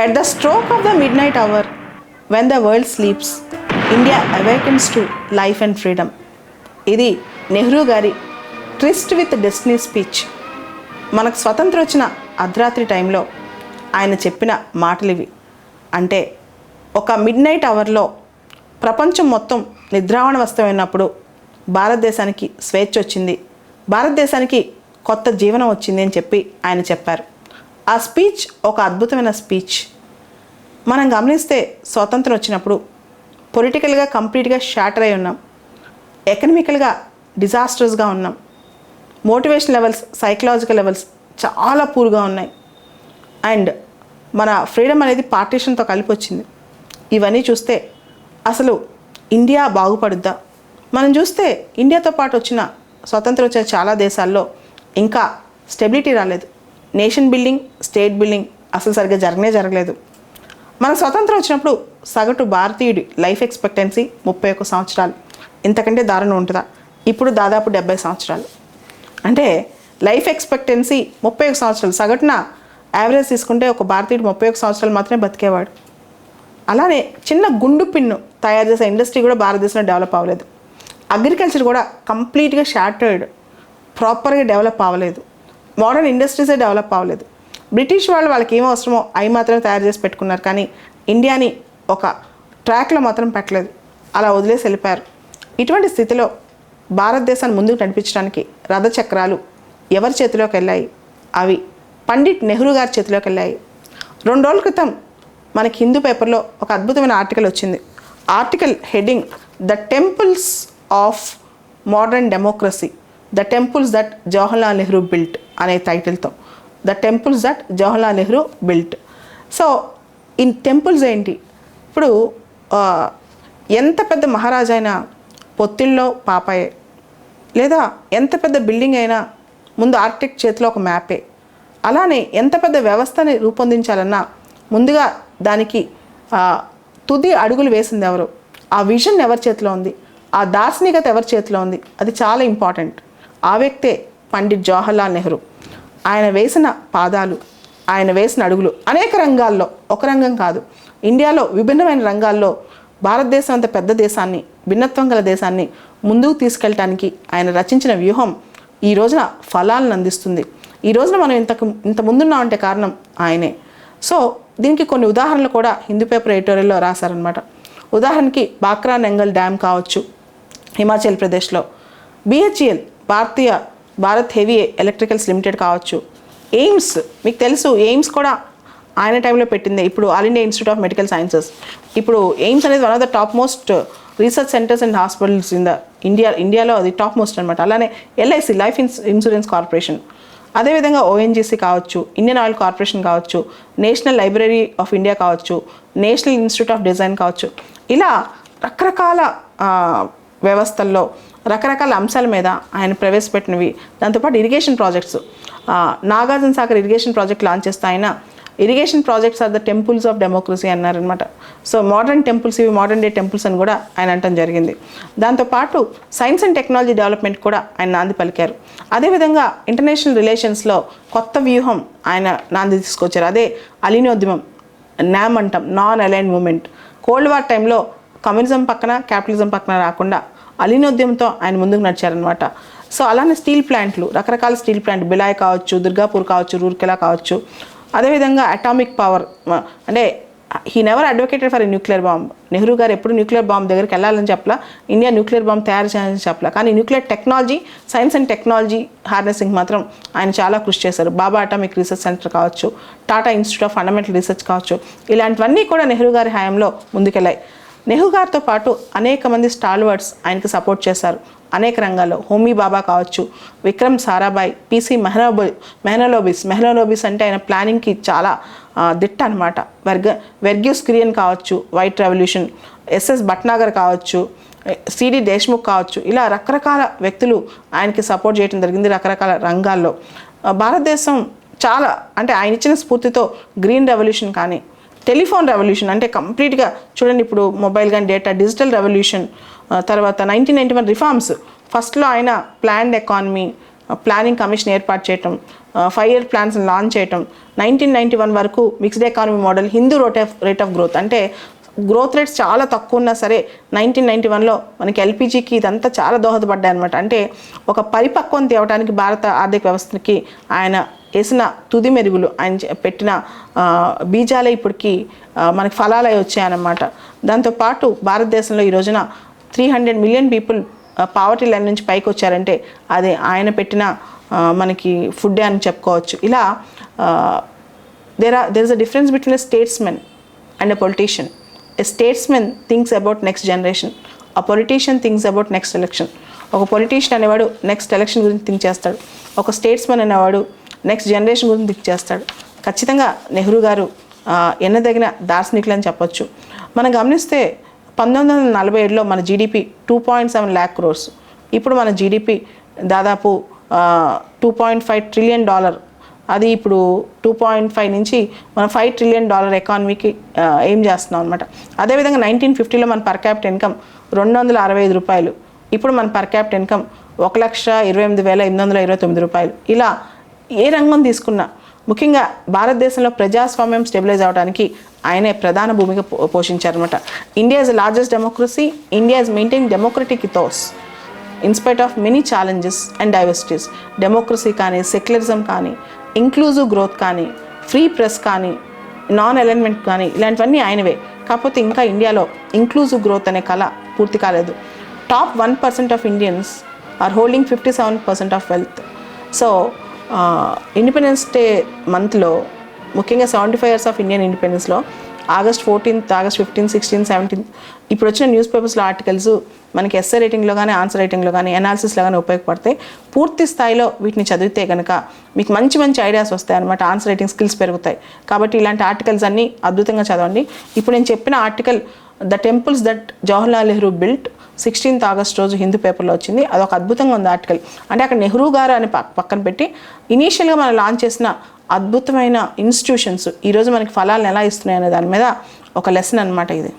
At the stroke of the midnight hour, when the world sleeps, India awakens to life and freedom. ఇది నెహ్రూ గారి tryst with destiny speech. మనకు స్వతంత్రం వచ్చిన అర్ధరాత్రి టైంలో ఆయన చెప్పిన మాటలు ఇవి. అంటే ఒక మిడ్ నైట్ అవర్లో ప్రపంచం మొత్తం నిద్రావణవస్థమైనప్పుడు భారతదేశానికి స్వేచ్ఛ వచ్చింది, భారతదేశానికి కొత్త జీవనం వచ్చింది అని చెప్పి ఆయన చెప్పారు. ఆ స్పీచ్ ఒక అద్భుతమైన స్పీచ్. మనం గమనిస్తే స్వాతంత్రం వచ్చినప్పుడు పొలిటికల్గా కంప్లీట్గా షాటర్ అయి ఉన్నాం, ఎకనమికల్గా డిజాస్టర్స్గా ఉన్నాం, మోటివేషన్ లెవెల్స్, సైకలాజికల్ లెవెల్స్ చాలా పూర్గా ఉన్నాయి. అండ్ మన ఫ్రీడమ్ అనేది పార్టీషన్తో కలిపి వచ్చింది. ఇవన్నీ చూస్తే అసలు ఇండియా బాగుపడుద్దా? మనం చూస్తే ఇండియాతో పాటు వచ్చిన స్వతంత్రం వచ్చిన చాలా దేశాల్లో ఇంకా స్టెబిలిటీ రాలేదు. నేషన్ బిల్డింగ్, స్టేట్ బిల్డింగ్ అసలు సరిగ్గా జరగలేదు. మన స్వతంత్రం వచ్చినప్పుడు సగటు భారతీయుడి లైఫ్ ఎక్స్పెక్టెన్సీ 31 సంవత్సరాలు. ఇంతకంటే దారుణం ఉంటుందా? ఇప్పుడు దాదాపు 70 సంవత్సరాలు. అంటే లైఫ్ ఎక్స్పెక్టెన్సీ 31 సంవత్సరాలు. సగటున యావరేజ్ తీసుకుంటే ఒక భారతీయుడు 31 సంవత్సరాలు మాత్రమే బతికేవాడు. అలానే చిన్న గుండు పిన్ను తయారు చేసే ఇండస్ట్రీ కూడా భారతదేశంలో డెవలప్ అవ్వలేదు. అగ్రికల్చర్ కూడా కంప్లీట్గా షార్టర్డ్, ప్రాపర్గా డెవలప్ అవ్వలేదు. మోడర్న్ ఇండస్ట్రీసే డెవలప్ అవ్వలేదు. బ్రిటిష్ వాళ్ళకి ఏం అవసరమో అవి మాత్రమే తయారు చేసి పెట్టుకున్నారు, కానీ ఇండియాని ఒక ట్రాక్లో మాత్రం పెట్టలేదు. అలా వదిలేసి వెళ్ళిపోయారు. ఇటువంటి స్థితిలో భారతదేశాన్ని ముందుకు నడిపించడానికి రథచక్రాలు ఎవరి చేతిలోకి వెళ్ళాయి? అవి పండిట్ నెహ్రూ గారి చేతిలోకి వెళ్ళాయి. 2 రోజుల క్రితం మనకి హిందూ పేపర్లో ఒక అద్భుతమైన ఆర్టికల్ వచ్చింది. Article heading the temples of modern democracy, the temples that Jawaharlal Nehru built అనే టైటిల్తో. The temples that Jawaharlal Nehru built. So ఈ టెంపుల్స్ ఏంటి? ఇప్పుడు ఎంత పెద్ద మహారాజా అయినా పొత్తిళ్ళలో పాపాయే, లేదా ఎంత పెద్ద బిల్డింగ్ అయినా ముందు ఆర్కిటెక్ట్ చేతిలో ఒక మ్యాపే. అలానే ఎంత పెద్ద వ్యవస్థని రూపొందించాలన్నా ముందుగా దానికి తుది అడుగులు వేసింది ఎవరు? ఆ విజన్ ఎవరి చేతిలో ఉంది? ఆ దార్శనికత ఎవరి చేతిలో ఉంది? అది చాలా ఇంపార్టెంట్. ఆ వ్యక్తే పండిట్ జవహర్లాల్ నెహ్రూ. ఆయన వేసిన పాదాలు, ఆయన వేసిన అడుగులు అనేక రంగాల్లో, ఒక రంగం కాదు, ఇండియాలో విభిన్నమైన రంగాల్లో భారతదేశం అంత పెద్ద దేశాన్ని, భిన్నత్వం గల దేశాన్ని ముందుకు తీసుకెళ్ళటానికి ఆయన రచించిన వ్యూహం ఈ రోజున ఫలాలను అందిస్తుంది. ఈ రోజున మనం ఇంత ముందున్నామంటే కారణం ఆయనే. సో దీనికి కొన్ని ఉదాహరణలు కూడా హిందూ పేపర్ ఎడిటోరియల్లో రాశారనమాట. ఉదాహరణకి బాక్రా నెంగల్ డ్యామ్ కావచ్చు హిమాచల్ ప్రదేశ్లో, BHEL Bharat heavy electricals limited కావచ్చు, ఎయిమ్స్ మీకు తెలుసు, ఎయిమ్స్ కూడా ఆయన టైంలో పెట్టిందే. ఇప్పుడు all India institute of medical sciences. ఇప్పుడు ఎయిమ్స్ అనేది one of the top most research centres and hospitals in the ఇండియాలో అది టాప్ మోస్ట్ అనమాట. అలానే LIC లైఫ్ ఇన్సూరెన్స్ కార్పొరేషన్, అదేవిధంగా ONGC కావచ్చు, ఇండియన్ ఆయిల్ కార్పొరేషన్ కావచ్చు, నేషనల్ లైబ్రరీ ఆఫ్ ఇండియా కావచ్చు, నేషనల్ ఇన్స్టిట్యూట్ ఆఫ్ డిజైన్ కావచ్చు, ఇలా రకరకాల వ్యవస్థల్లో రకరకాల అంశాల మీద ఆయన ప్రవేశపెట్టినవి. దాంతోపాటు irrigation projects, Nagarjuna Sagar irrigation project launch చేస్తే ఆయన irrigation projects are the temples of democracy అన్నారనమాట. సో మోడర్న్ టెంపుల్స్, ఇవి మోడర్న్ డే టెంపుల్స్ అని కూడా ఆయన అనటం జరిగింది. దాంతోపాటు సైన్స్ అండ్ టెక్నాలజీ డెవలప్మెంట్ కూడా ఆయన నాంది పలికారు. అదేవిధంగా ఇంటర్నేషనల్ రిలేషన్స్లో కొత్త వ్యూహం ఆయన నాంది తీసుకొచ్చారు. అదే అలీనోద్యమం, నామ్ అంటాం, non aligned moment. Cold war టైంలో కమ్యూనిజం పక్కన క్యాపిటలిజం పక్కన రాకుండా అలీనోద్యమంతో ఆయన ముందుకు నడిచారనమాట. సో అలానే స్టీల్ ప్లాంట్లు, రకరకాల స్టీల్ ప్లాంట్, బిలాయ్ కావచ్చు, దుర్గాపూర్ కావచ్చు, రూర్కెలా కావచ్చు. అదేవిధంగా అటామిక్ పవర్, అంటే he never advocated for a nuclear bomb. Nehru గారు ఎప్పుడు న్యూక్లియర్ బాంబ్ దగ్గరికి వెళ్ళాలని చెప్పలా, ఇండియా న్యూక్లియర్ బాంబ్ తయారు చేయాలని చెప్పలా, కానీ nuclear technology, science and technology harnessing మాత్రం ఆయన చాలా కృషి చేశారు. బాబా అటామిక్ రీసెర్చ్ సెంటర్ కావచ్చు, Tata institute of fundamental research కావచ్చు, ఇలాంటివన్నీ కూడా నెహ్రూ గారి హయాంలో ముందుకెళ్ళాయి. నెహ్రూ గారితో పాటు అనేక మంది స్టాల్వర్డ్స్ ఆయనకి సపోర్ట్ చేశారు అనేక రంగాల్లో. హోమీ బాబా కావచ్చు, విక్రమ్ సారాభాయ్, PC మెహ్నలోబిస్ అంటే ఆయన ప్లానింగ్కి చాలా దిట్ట అనమాట. వెర్గ్యూస్ కురియన్ కావచ్చు, వైట్ రెవల్యూషన్, SS భట్నాగర్ కావచ్చు, CD దేశ్ముఖ్ కావచ్చు, ఇలా రకరకాల వ్యక్తులు ఆయనకి సపోర్ట్ చేయడం జరిగింది రకరకాల రంగాల్లో. భారతదేశం చాలా, అంటే ఆయన ఇచ్చిన స్ఫూర్తితో గ్రీన్ రెవల్యూషన్ కానీ, టెలిఫోన్ రెవల్యూషన్, అంటే కంప్లీట్గా చూడండి ఇప్పుడు మొబైల్ కానీ డేటా, డిజిటల్ రెవల్యూషన్, తర్వాత 1991 రిఫార్మ్స్. ఫస్ట్లో ఆయన ప్లాన్డ్ ఎకానమీ, ప్లానింగ్ కమిషన్ ఏర్పాటు చేయటం, 5 year ప్లాన్స్ లాంచ్ చేయటం, 1991 వరకు mixed economy model, Hindu rate of growth, అంటే గ్రోత్ రేట్స్ చాలా తక్కువ ఉన్నా సరే 1991లో మనకి ఎల్పిజికి ఇదంతా చాలా దోహదపడ్డాయి అనమాట. అంటే ఒక పరిపక్వం తేవడానికి భారత ఆర్థిక వ్యవస్థకి ఆయన వేసిన తుది మెరుగులు, ఆయన పెట్టిన బీజాలే ఇప్పటికి మనకి ఫలాలు అయి వచ్చాయన్నమాట. దాంతోపాటు భారతదేశంలో ఈ రోజున 300 million పీపుల్ పావర్టీ లైన్ నుంచి పైకి వచ్చారంటే అది ఆయన పెట్టిన మనకి ఫుడ్డే అని చెప్పుకోవచ్చు. ఇలా there is a difference between a statesman and a politician. A statesman thinks about next generation. A politician thinks about next election. ఒక పొలిటీషియన్ అనేవాడు నెక్స్ట్ ఎలక్షన్ గురించి థింక్ చేస్తాడు, ఒక స్టేట్స్మెన్ అనేవాడు నెక్స్ట్ జనరేషన్ గురించి థింక్ చేస్తాడు. ఖచ్చితంగా నెహ్రూ గారు ఎన్నదగిన దార్శనికులు అని చెప్పొచ్చు. మనం గమనిస్తే 1947లో మన జీడిపి 2.7 lakh crores. ఇప్పుడు మన జీడిపి దాదాపు $2.5 trillion. అది ఇప్పుడు 2.5 నుంచి మనం $5 trillion ఎకానమీకి ఏం చేస్తున్నాం అనమాట. అదేవిధంగా 1950లో మన పర్ క్యాపిటల్ ఇన్కమ్ $265. ఇప్పుడు మన పర్ క్యాపిటల్ ఇన్కమ్ $1,28,829. ఇలా ఏ రంగం తీసుకున్నా ముఖ్యంగా భారతదేశంలో ప్రజాస్వామ్యం స్టెబిలైజ్ అవడానికి ఆయనే ప్రధాన భూమిక పోషించారనమాట. India is the largest democracy. India is maintain democratic ethos in spite of many challenges and diversities. Democracy కానీ, సెక్యులరిజం కానీ, ఇంక్లూజివ్ గ్రోత్ కానీ, ఫ్రీ ప్రెస్ కానీ, నాన్ అలైన్మెంట్ కానీ, ఇలాంటివన్నీ ఆయనవే. కాకపోతే ఇంకా ఇండియాలో ఇంక్లూజివ్ గ్రోత్ అనే కళ పూర్తి కాలేదు. Top 1% of Indians are holding 57% of wealth. So independence day మంత్లో ముఖ్యంగా 75 years ఆఫ్ ఇండియన్ ఇండిపెండెన్స్లో August 14th, August 15th, 16th, 17th ఇప్పుడు వచ్చిన న్యూస్ పేపర్స్లో ఆర్టికల్స్ మనకి ఎస్ఏ రైటింగ్లో కానీ, ఆన్సర్ రైటింగ్లో కానీ, అనాలిసిస్లో కానీ ఉపయోగపడతాయి. పూర్తి స్థాయిలో వీటిని చదివితే కనుక మీకు మంచి మంచి ఐడియాస్ వస్తాయి అనమాట. ఆన్సర్ రైటింగ్ స్కిల్స్ పెరుగుతాయి. కాబట్టి ఇలాంటి ఆర్టికల్స్ అన్నీ అద్భుతంగా చదవండి. ఇప్పుడు నేను చెప్పిన article the temples that Jawaharlal Nehru built 16th August రోజు హిందూ పేపర్లో వచ్చింది. అదొక అద్భుతంగా ఉంది ఆర్టికల్. అంటే అక్కడ నెహ్రూ గారు అని పక్కన పెట్టి ఇనీషియల్గా మనం లాంచ్ చేసిన అద్భుతమైన ఇన్స్టిట్యూషన్స్ ఈరోజు మనకి ఫలాలను ఎలా ఇస్తున్నాయి అనే దాని మీద ఒక లెసన్ అనమాట ఇది.